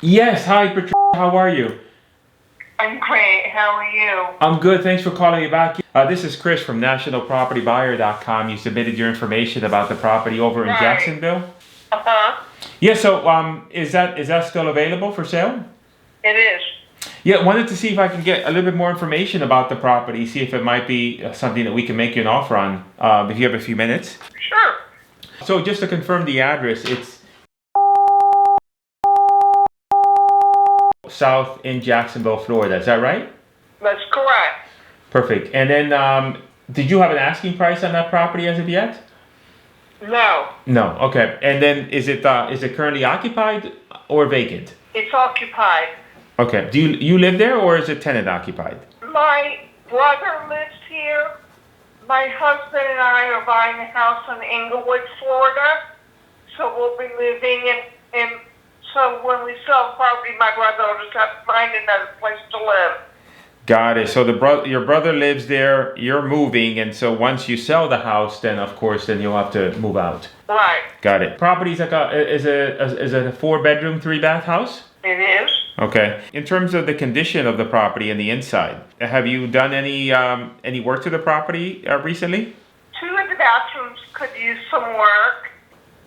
Yes, hi Patricia, how are you? I'm great. How are you? I'm good, thanks for calling me back. This is Chris from nationalpropertybuyer.com. You submitted your information about the property over in Right. Jacksonville. Uh-huh. Yeah, so is that still available for sale? It is. Yeah, wanted to see if I can get a little bit more information about the property, see if it might be something that we can make you an offer on, if you have a few minutes. Sure. So just to confirm the address, it's south in Jacksonville, Florida, is that right? That's correct. Perfect. And then, did you have an asking price on that property as of yet? No. No. Okay. And then, is it currently occupied or vacant? It's occupied. Okay. Do you live there or is it tenant occupied? My brother lives here. My husband and I are buying a house in Inglewood, Florida. So we'll be living in so when we sell property, my brother will just have to find another place to live. Got it. So your brother lives there. You're moving, and so once you sell the house, then of course, then you'll have to move out. Right. Got it. Property's like is it a 4-bedroom, 3-bath house? It is. Okay. In terms of the condition of the property and the inside, have you done any work to the property recently? 2 of the bathrooms could use some work.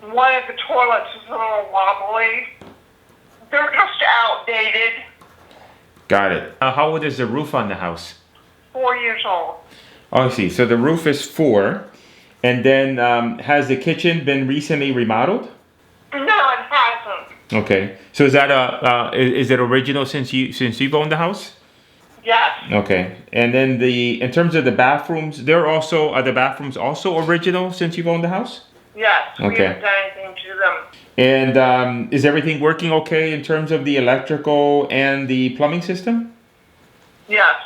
One of the toilets is a little wobbly. They're just outdated. Got it. How old is the roof on the house? 4 years old. Oh, I see. So the roof is 4, and then has the kitchen been recently remodeled? No, it hasn't. Okay. So is that is it original since you've owned the house? Yes. Okay. And then in terms of the bathrooms, are the bathrooms also original since you've owned the house? Yes. We Okay. haven't done anything to them. And is everything working okay in terms of the electrical and the plumbing system? Yes.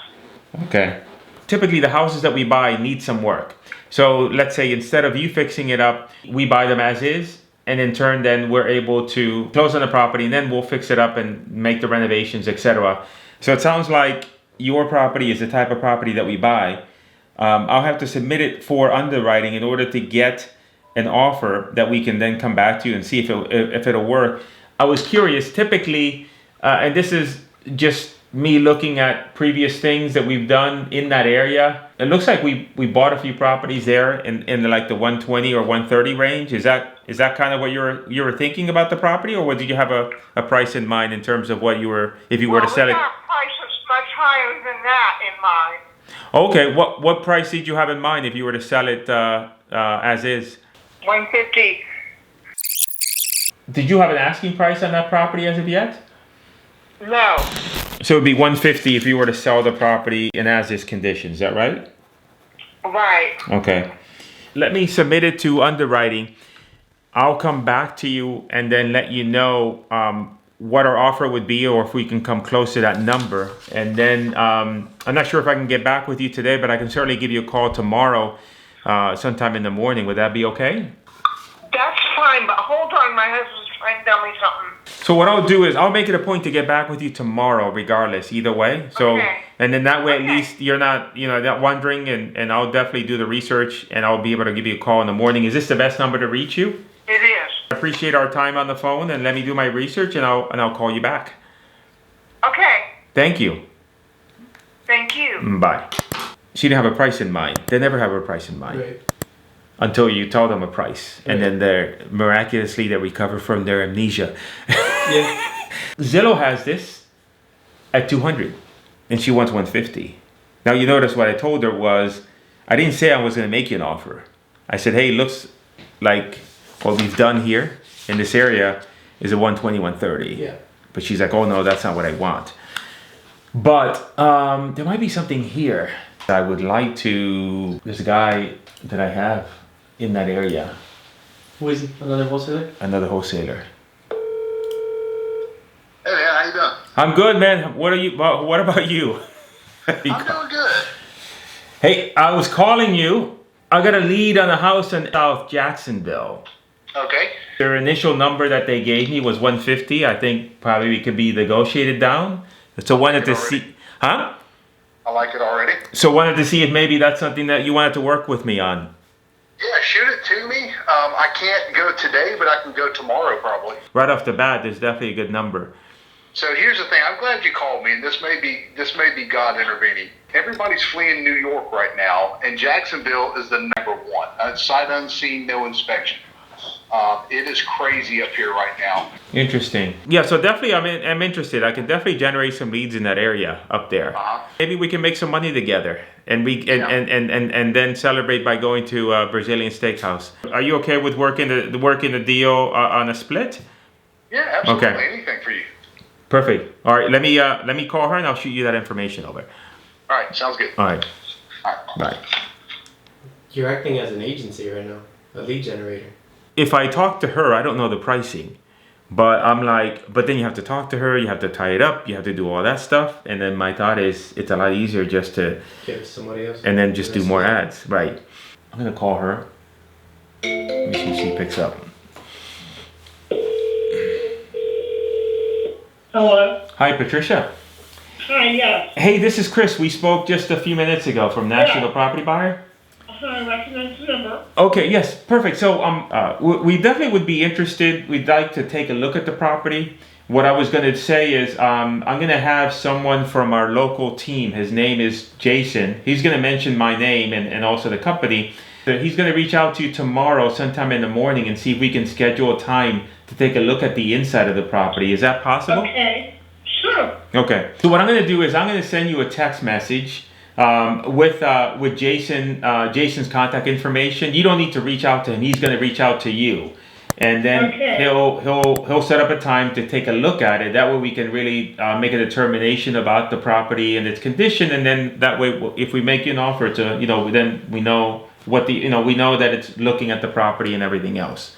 Okay. Typically, the houses that we buy need some work. So let's say instead of you fixing it up, we buy them as is, and in turn, then we're able to close on the property, and then we'll fix it up and make the renovations, etc. So it sounds like your property is the type of property that we buy. I'll have to submit it for underwriting in order to get an offer that we can then come back to you and see if it'll work. I was curious, typically, and this is just me looking at previous things that we've done in that area. It looks like we bought a few properties there in like the 120 or 130 range. Is that kind of what you were thinking about the property, or did you have a price in mind in terms of what if you were to sell it? We got prices much higher than that in mind. Okay, what price did you have in mind if you were to sell it as is? 150. Did you have an asking price on that property as of yet? No. So it'd be 150 if you were to sell the property in as is condition. Is that right? Right. Okay. Let me submit it to underwriting. I'll come back to you and then let you know what our offer would be, or if we can come close to that number. And then I'm not sure if I can get back with you today, but I can certainly give you a call tomorrow, sometime in the morning. Would that be okay? That's fine, but hold on. My husband's trying to tell me something. So what I'll do is I'll make it a point to get back with you tomorrow, regardless, either way. So, Okay. and then that way, Okay. at least you're not wondering, and I'll definitely do the research, and I'll be able to give you a call in the morning. Is this the best number to reach you? It is. I appreciate our time on the phone, and let me do my research, and I'll call you back. Okay. Thank you. Thank you. Bye. She didn't have a price in mind. They never have a price in mind. Right. Until you tell them a price, and then they recover from their amnesia. Yeah. Zillow has this at 200, and she wants 150. Now you notice what I told her was, I didn't say I was going to make you an offer. I said, hey, looks like what we've done here in this area is a 120, 130. Yeah. But she's like, oh no, that's not what I want. But there might be something here. I would like to, this guy that I have in that area, Who is it? Another wholesaler? another wholesaler. Hey man, how you doing? I'm good, man. What about you? I'm doing good. Hey, I was calling you. I got a lead on a house in South Jacksonville. Okay. Their initial number that they gave me was 150. I think probably it could be negotiated down. So wanted to see, huh? I like it already. So wanted to see if maybe that's something that you wanted to work with me on. Yeah, shoot it to me. I can't go today, but I can go tomorrow probably. Right off the bat, there's definitely a good number. So here's the thing. I'm glad you called me, and this may be God intervening. Everybody's fleeing New York right now, and Jacksonville is the number one. Sight unseen, no inspection. It is crazy up here right now. Interesting. Yeah, so definitely I'm interested. I can definitely generate some leads in that area up there. Maybe we can make some money together and and then celebrate by going to a Brazilian steakhouse. Are you okay with working the deal on a split? Yeah, absolutely. Okay. Anything for you. Perfect. All right, let me call her and I'll shoot you that information over. All right, sounds good. All right. All right. Bye. You're acting as an agency right now, a lead generator. If I talk to her, I don't know the pricing. But I'm like, but then you have to talk to her, you have to tie it up, you have to do all that stuff. And then my thought is, it's a lot easier just to give it to somebody else. And then just do more ads. Right. I'm going to call her. Let me see if she picks up. Hello. Hi, Patricia. Hi, yes. Hey, this is Cris. We spoke just a few minutes ago from National Yeah. Property Buyer. I recognize the number. Okay, yes, perfect. So we definitely would be interested. We'd like to take a look at the property. What I was going to say is I'm going to have someone from our local team. His name is Jason. He's going to mention my name and also the company. He's going to reach out to you tomorrow sometime in the morning and see if we can schedule a time to take a look at the inside of the property. Is that possible? Okay. Sure. Okay. So what I'm going to do is I'm going to send you a text message with Jason, Jason's contact information. You don't need to reach out to him. He's going to reach out to you, and then he'll set up a time to take a look at it. That way we can really make a determination about the property and its condition, and then that way if we make you an offer to, then we know what we know that it's looking at the property and everything else.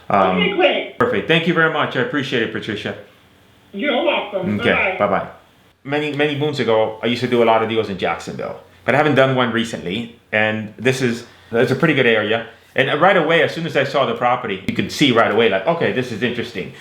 Okay, great. Perfect. Thank you very much. I appreciate it, Patricia. You're welcome. Okay. Bye. Bye-bye. Many moons ago, I used to do a lot of deals in Jacksonville, but I haven't done one recently. And it's a pretty good area. And right away, as soon as I saw the property, you could see right away, like, okay, this is interesting.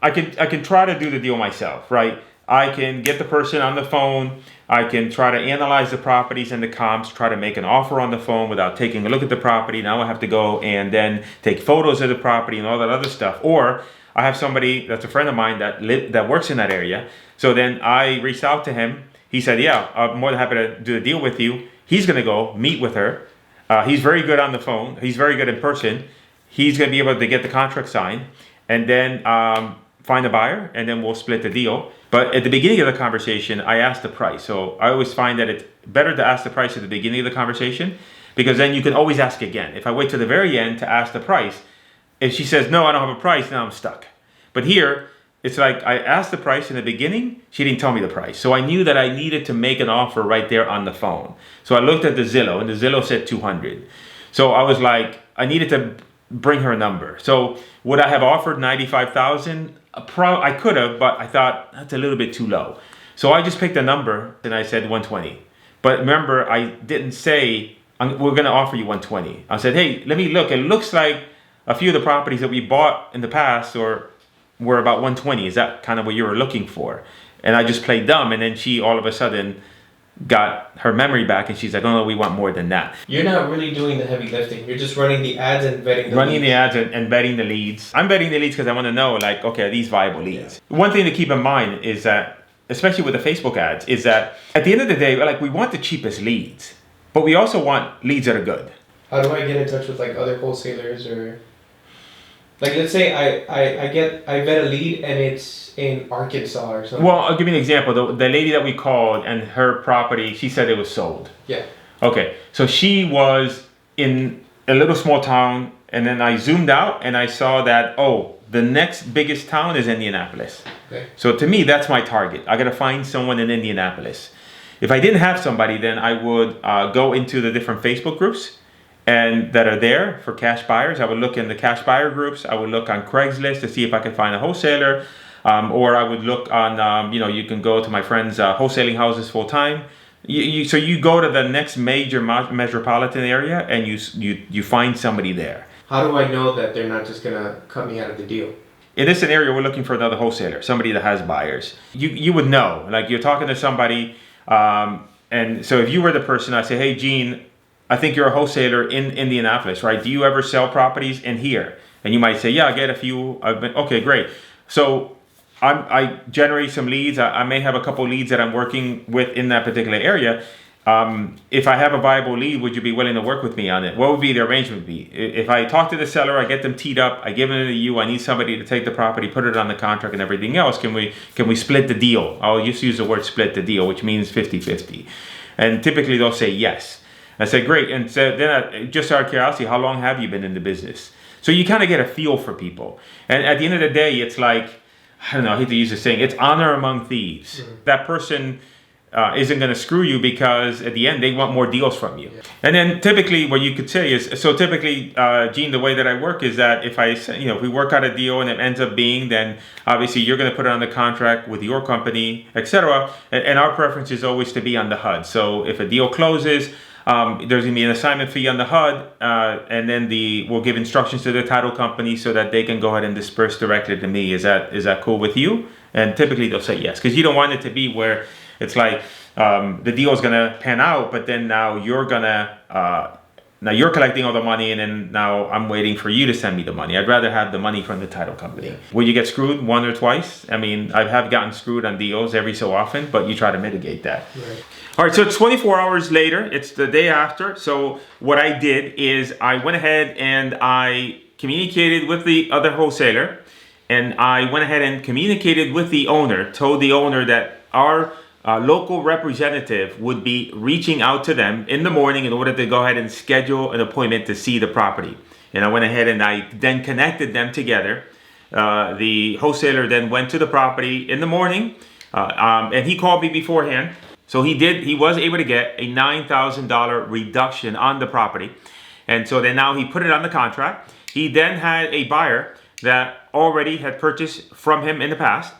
I can try to do the deal myself, right? I can get the person on the phone. I can try to analyze the properties and the comps, try to make an offer on the phone without taking a look at the property. Now I have to go and then take photos of the property and all that other stuff. Or I have somebody that's a friend of mine that works in that area. So then I reached out to him. He said, yeah, I'm more than happy to do a deal with you. He's going to go meet with her. He's very good on the phone. He's very good in person. He's going to be able to get the contract signed and then find a buyer, and then we'll split the deal. But at the beginning of the conversation, I asked the price. So I always find that it's better to ask the price at the beginning of the conversation, because then you can always ask again. If I wait to the very end to ask the price, if she says, no, I don't have a price, now I'm stuck. But here, it's like I asked the price in the beginning, she didn't tell me the price. So I knew that I needed to make an offer right there on the phone. So I looked at the Zillow, and the Zillow said 200. So I was like, I needed to bring her a number. So would I have offered 95,000? I could have, but I thought that's a little bit too low. So I just picked a number and I said 120. But remember, I didn't say we're going to offer you 120. I said, hey, let me look. It looks like a few of the properties that we bought in the past were about 120. Is that kind of what you were looking for? And I just played dumb, and then she all of a sudden got her memory back, and she's like, oh no, we want more than that. You're not really doing the heavy lifting. You're just running the ads and vetting the Running leads. the ads and vetting the leads. I'm vetting the leads because I want to know, like, okay, are these viable leads? Yeah. One thing to keep in mind is that, especially with the Facebook ads, is that at the end of the day, like, we want the cheapest leads, but we also want leads that are good. How do I get in touch with like other wholesalers, or like, let's say I vet a lead and it's in Arkansas or something? Well, I'll give you an example. The lady that we called, and her property, she said it was sold. Yeah. Okay, so she was in a little small town, and then I zoomed out and I saw that, oh, the next biggest town is Indianapolis. Okay. So to me, that's my target. I gotta find someone in Indianapolis. If I didn't have somebody, then I would go into the different Facebook groups and that are there for cash buyers. I would look in the cash buyer groups. I would look on Craigslist to see if I could find a wholesaler. Or I would look on, you can go to my friend's wholesaling houses full time. So you go to the next major metropolitan area and you find somebody there. How do I know that they're not just gonna cut me out of the deal? In this scenario, we're looking for another wholesaler, somebody that has buyers. You would know, like, you're talking to somebody, and so if you were the person, I say, hey, Gene, I think you're a wholesaler in Indianapolis, right? Do you ever sell properties in here? And you might say, yeah, I get a few. Okay, great. So I generate some leads. I may have a couple leads that I'm working with in that particular area. If I have a viable lead, would you be willing to work with me on it? What would be the arrangement be? If I talk to the seller, I get them teed up, I give it to you, I need somebody to take the property, put it on the contract and everything else. Can we split the deal? I'll just use the word split the deal, which means 50-50. And typically they'll say yes. I say, great. And so then just out of curiosity, how long have you been in the business? So you kind of get a feel for people. And at the end of the day, it's like, I don't know, I hate to use this saying, it's honor among thieves. That person isn't going to screw you because at the end they want more deals from you. And then typically what you could say is, so typically, Gene, the way that I work is that if if we work out a deal and it ends up being, then obviously you're going to put it on the contract with your company, etc. And our preference is always to be on the HUD. So if a deal closes, there's going to be an assignment fee on the HUD, and then we'll give instructions to the title company so that they can go ahead and disperse directly to me. Is that cool with you? And typically they'll say yes, because you don't want it to be where it's like the deal is gonna pan out, but then now you're collecting all the money, and then now I'm waiting for you to send me the money. I'd rather have the money from the title company. Yeah. Will you get screwed one or twice? I mean, I have gotten screwed on deals every so often, but you try to mitigate that. Right. All right, so it's 24 hours later. It's the day after. So what I did is I went ahead and I communicated with the other wholesaler, and I went ahead and communicated with the owner, told the owner that our local representative would be reaching out to them in the morning in order to go ahead and schedule an appointment to see the property. And I went ahead and I then connected them together. The wholesaler then went to the property in the morning, and he called me beforehand. So he was able to get a $9,000 reduction on the property. And so then now he put it on the contract. He then had a buyer that already had purchased from him in the past.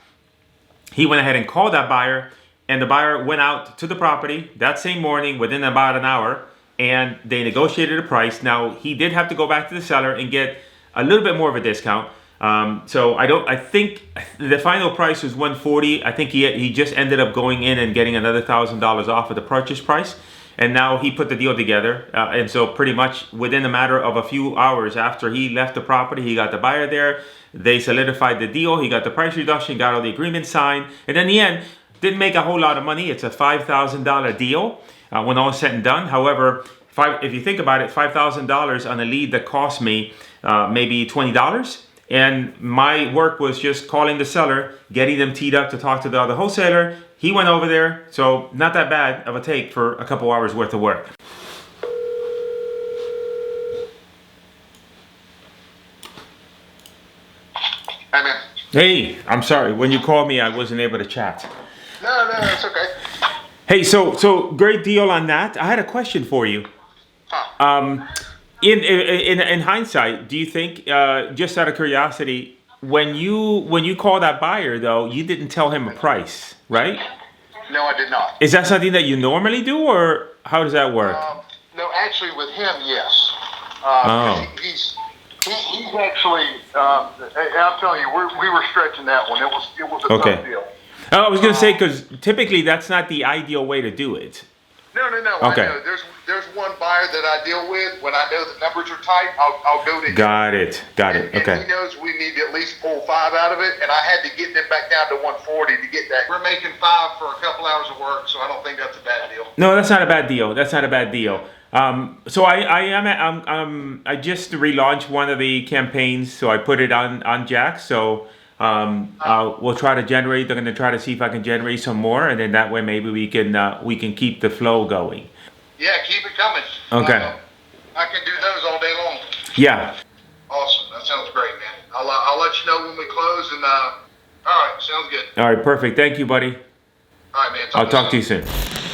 He went ahead and called that buyer, and the buyer went out to the property that same morning within about an hour, and they negotiated a price. Now, he did have to go back to the seller and get a little bit more of a discount. I think the final price was $140. I think he just ended up going in and getting another $1,000 off of the purchase price. And now he put the deal together. And so pretty much within a matter of a few hours after he left the property, he got the buyer there. They solidified the deal. He got the price reduction, got all the agreements signed. And in the end, didn't make a whole lot of money. It's a $5,000 deal when all is said and done. However, if you think about it, $5,000 on a lead that cost me maybe $20. And my work was just calling the seller, getting them teed up to talk to the other wholesaler. He went over there, so not that bad of a take for a couple hours worth of work. Hey, man. Hey, I'm sorry. When you called me, I wasn't able to chat. No, it's okay. Hey, so great deal on that. I had a question for you. In hindsight, do you think, just out of curiosity, when you call that buyer though, you didn't tell him a price, right? No, I did not. Is that something that you normally do, or how does that work? No, actually, with him, yes. He's actually. I'm telling you, we were stretching that one. It was a tough deal. I was going to say, because typically that's not the ideal way to do it. No. Okay. I know. There's one buyer that I deal with. When I know the numbers are tight, I'll go to him. Got it. Okay. And he knows we need to at least pull 5 out of it, and I had to get them back down to 140 to get that. We're making 5 for a couple hours of work, so I don't think that's a bad deal. No, that's not a bad deal. So I just relaunched one of the campaigns, so I put it on Jack. So we'll try to generate. They're going to try to see if I can generate some more, and then that way maybe we can keep the flow going. Yeah, keep it coming. Okay. I can do those all day long. Yeah. Awesome. That sounds great, man. I'll let you know when we close, and all right, sounds good. All right, perfect. Thank you, buddy. All right, man. I'll talk to you soon.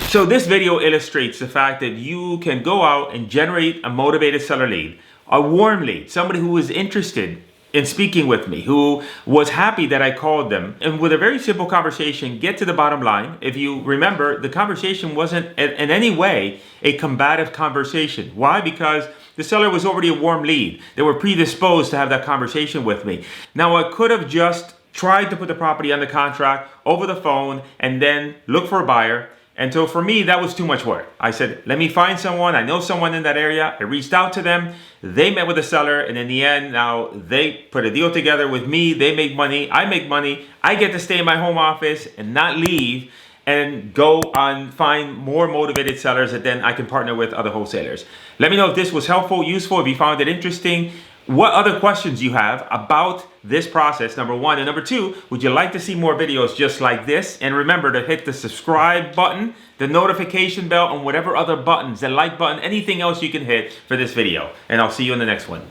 So this video illustrates the fact that you can go out and generate a motivated seller lead, a warm lead, somebody who is interested in speaking with me, who was happy that I called them, and with a very simple conversation, get to the bottom line. If you remember, the conversation wasn't in any way a combative conversation. Why? Because the seller was already a warm lead. They were predisposed to have that conversation with me. Now, I could have just tried to put the property on the contract over the phone and then look for a buyer, And so for me, that was too much work. I said, let me find someone. I know someone in that area. I reached out to them. They met with the seller. And in the end, now they put a deal together with me. They make money. I make money. I get to stay in my home office and not leave and go and find more motivated sellers that then I can partner with other wholesalers. Let me know if this was helpful, useful, if you found it interesting. What other questions you have about this process, number one. And number two, would you like to see more videos just like this? And remember to hit the subscribe button, the notification bell, and whatever other buttons, the like button, anything else you can hit for this video. And I'll see you in the next one.